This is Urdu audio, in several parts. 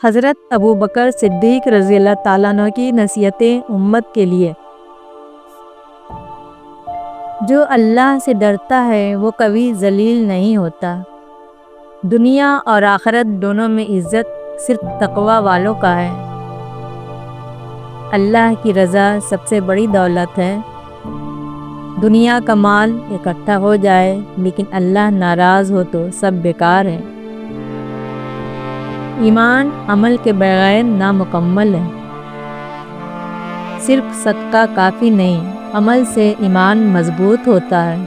حضرت ابو بکر صدیق رضی اللہ تعالیٰ عنہ کی نصیحتیں امت کے لیے۔ جو اللہ سے ڈرتا ہے وہ کبھی ذلیل نہیں ہوتا۔ دنیا اور آخرت دونوں میں عزت صرف تقوی والوں کا ہے۔ اللہ کی رضا سب سے بڑی دولت ہے۔ دنیا کا مال اکٹھا ہو جائے لیکن اللہ ناراض ہو تو سب بیکار ہے۔ ایمان عمل کے بغیر نامکمل ہے۔ صرف صدقہ کافی نہیں، عمل سے ایمان مضبوط ہوتا ہے۔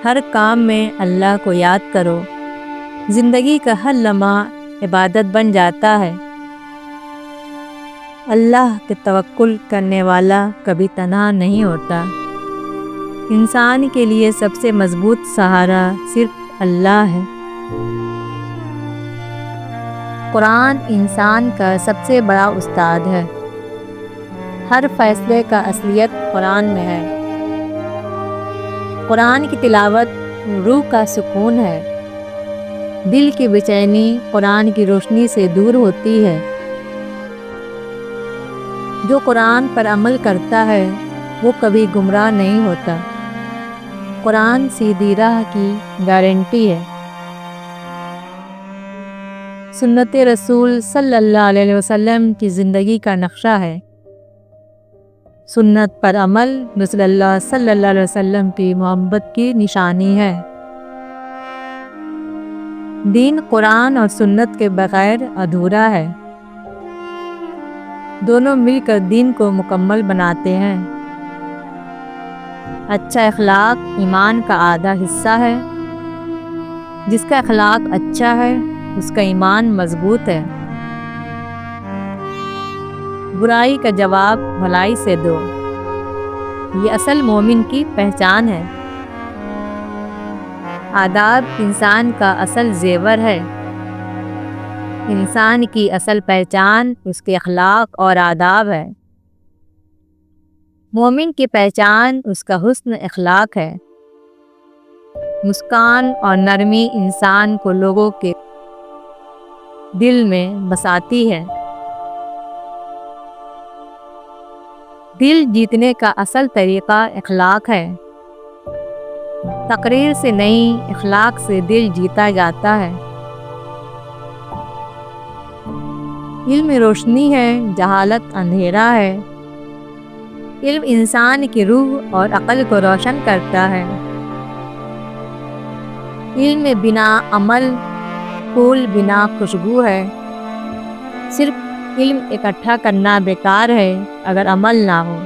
ہر کام میں اللہ کو یاد کرو، زندگی کا ہر لمحہ عبادت بن جاتا ہے۔ اللہ کے توکل کرنے والا کبھی تنہا نہیں ہوتا۔ انسان کے لیے سب سے مضبوط سہارا صرف اللہ ہے۔ قرآن انسان کا سب سے بڑا استاد ہے۔ ہر فیصلے کا اصلیت قرآن میں ہے۔ قرآن کی تلاوت روح کا سکون ہے۔ دل کی بے چینی قرآن کی روشنی سے دور ہوتی ہے۔ جو قرآن پر عمل کرتا ہے وہ کبھی گمراہ نہیں ہوتا۔ قرآن سیدھی راہ کی گارنٹی ہے۔ سنت رسول صلی اللہ علیہ وسلم کی زندگی کا نقشہ ہے۔ سنت پر عمل رسول اللہ صلی اللہ علیہ وسلم کی محبت کی نشانی ہے۔ دین قرآن اور سنت کے بغیر ادھورا ہے۔ دونوں مل کر دین کو مکمل بناتے ہیں۔ اچھا اخلاق ایمان کا آدھا حصہ ہے۔ جس کا اخلاق اچھا ہے اس کا ایمان مضبوط ہے۔ برائی کا جواب بھلائی سے دو، یہ اصل مومن کی پہچان ہے۔ آداب انسان کا اصل زیور ہے۔ انسان کی اصل پہچان اس کے اخلاق اور آداب ہے۔ مومن کی پہچان اس کا حسن اخلاق ہے۔ مسکان اور نرمی انسان کو لوگوں کے دل میں بساتی ہے۔ دل جیتنے کا اصل طریقہ اخلاق ہے۔ تقریر سے نہیں، اخلاق سے دل جیتا جاتا ہے۔ علم روشنی ہے، جہالت اندھیرا ہے۔ علم انسان کی روح اور عقل کو روشن کرتا ہے۔ علم بنا عمل پھول بنا خوشبو ہے۔ صرف علم اکٹھا کرنا بیکار ہے اگر عمل نہ ہو۔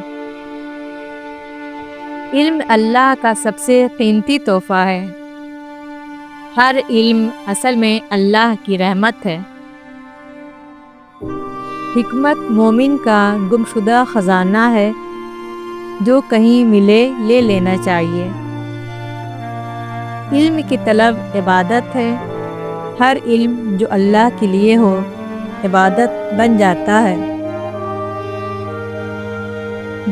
علم اللہ کا سب سے قیمتی تحفہ ہے۔ ہر علم اصل میں اللہ کی رحمت ہے۔ حکمت مومن کا گمشدہ خزانہ ہے، جو کہیں ملے لے لینا چاہیے۔ علم کی طلب عبادت ہے۔ ہر علم جو اللہ کے لیے ہو عبادت بن جاتا ہے۔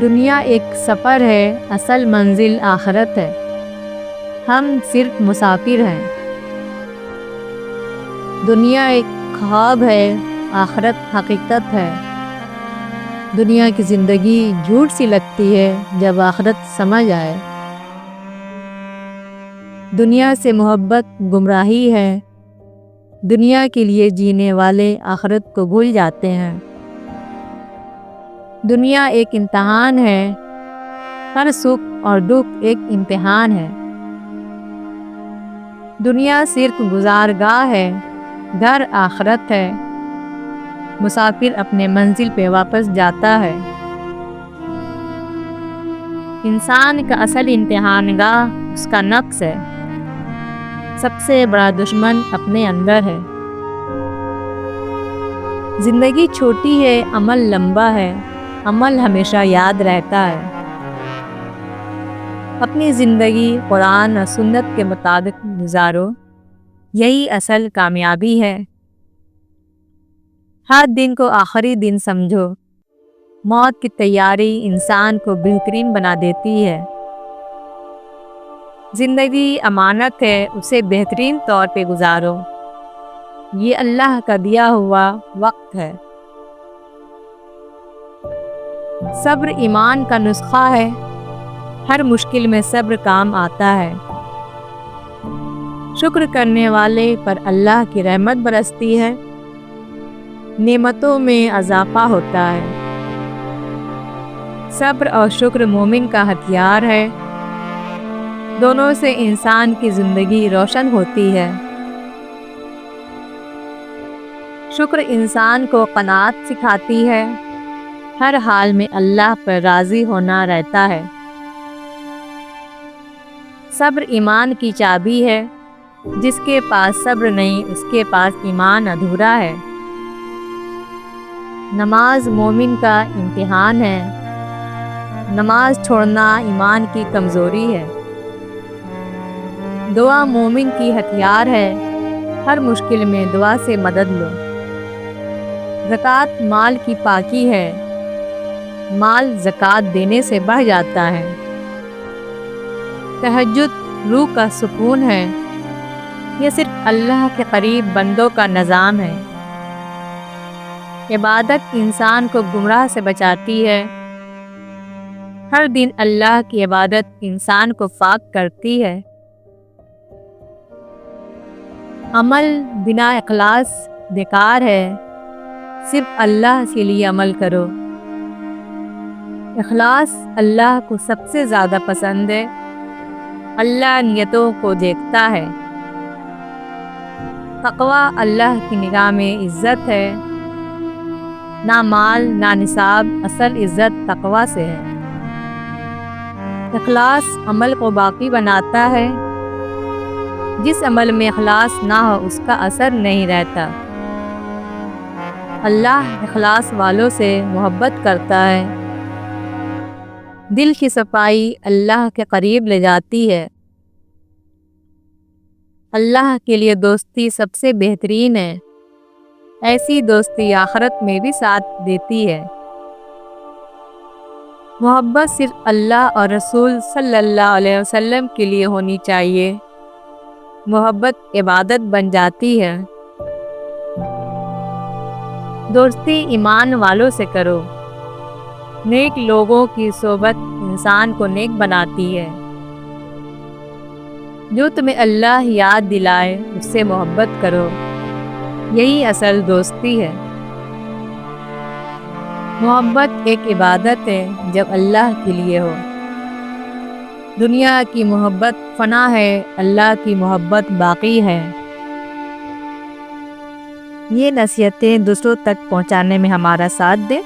دنیا ایک سفر ہے، اصل منزل آخرت ہے۔ ہم صرف مسافر ہیں۔ دنیا ایک خواب ہے، آخرت حقیقت ہے۔ دنیا کی زندگی جھوٹ سی لگتی ہے جب آخرت سمجھ آئے۔ دنیا سے محبت گمراہی ہے۔ دنیا کے لیے جینے والے آخرت کو بھول جاتے ہیں۔ دنیا ایک امتحان ہے۔ ہر سکھ اور دکھ ایک امتحان ہے۔ دنیا صرف گزارگاہ ہے، گھر آخرت ہے۔ مسافر اپنے منزل پہ واپس جاتا ہے۔ انسان کا اصل امتحان گاہ اس کا نفس ہے۔ سب سے بڑا دشمن اپنے اندر ہے۔ زندگی چھوٹی ہے، عمل لمبا ہے۔ عمل ہمیشہ یاد رہتا ہے۔ اپنی زندگی قرآن اور سنت کے مطابق گزارو، یہی اصل کامیابی ہے۔ ہر دن کو آخری دن سمجھو۔ موت کی تیاری انسان کو بہترین بنا دیتی ہے۔ زندگی امانت ہے، اسے بہترین طور پہ گزارو۔ یہ اللہ کا دیا ہوا وقت ہے۔ صبر ایمان کا نسخہ ہے، ہر مشکل میں صبر کام آتا ہے۔ شکر کرنے والے پر اللہ کی رحمت برستی ہے، نعمتوں میں اضافہ ہوتا ہے۔ صبر اور شکر مومن کا ہتھیار ہے، دونوں سے انسان کی زندگی روشن ہوتی ہے۔ شکر انسان کو قناعت سکھاتی ہے، ہر حال میں اللہ پر راضی ہونا رہتا ہے۔ صبر ایمان کی چابی ہے، جس کے پاس صبر نہیں اس کے پاس ایمان ادھورا ہے۔ نماز مومن کا امتحان ہے، نماز چھوڑنا ایمان کی کمزوری ہے۔ دعا مومن کی ہتھیار ہے، ہر مشکل میں دعا سے مدد لو۔ زکوٰۃ مال کی پاکی ہے، مال زکوٰۃ دینے سے بڑھ جاتا ہے۔ تہجد روح کا سکون ہے، یہ صرف اللہ کے قریب بندوں کا نظام ہے۔ عبادت انسان کو گمراہ سے بچاتی ہے، ہر دن اللہ کی عبادت انسان کو پاک کرتی ہے۔ عمل بنا اخلاص بیکار ہے، صرف اللہ کے لیے عمل کرو۔ اخلاص اللہ کو سب سے زیادہ پسند ہے، اللہ نیتوں کو دیکھتا ہے۔ تقویٰ اللہ کی نگاہ میں عزت ہے، نہ مال نہ نصاب، اصل عزت تقویٰ سے ہے۔ اخلاص عمل کو باقی بناتا ہے، جس عمل میں اخلاص نہ ہو اس کا اثر نہیں رہتا۔ اللہ اخلاص والوں سے محبت کرتا ہے، دل کی صفائی اللہ کے قریب لے جاتی ہے۔ اللہ کے لیے دوستی سب سے بہترین ہے، ایسی دوستی آخرت میں بھی ساتھ دیتی ہے۔ محبت صرف اللہ اور رسول صلی اللہ علیہ وسلم کے لیے ہونی چاہیے، محبت عبادت بن جاتی ہے۔ دوستی ایمان والوں سے کرو، نیک لوگوں کی صحبت انسان کو نیک بناتی ہے۔ جو تمہیں اللہ یاد دلائے اس سے محبت کرو، یہی اصل دوستی ہے۔ محبت ایک عبادت ہے جب اللہ کے لیے ہو۔ دنیا کی محبت فنا ہے، اللہ کی محبت باقی ہے۔ یہ نصیحتیں دوسروں تک پہنچانے میں ہمارا ساتھ دیں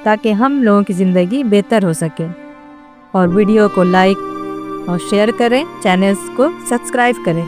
تاکہ ہم لوگوں کی زندگی بہتر ہو سکے، اور ویڈیو کو لائک اور شیئر کریں، چینلز کو سبسکرائب کریں۔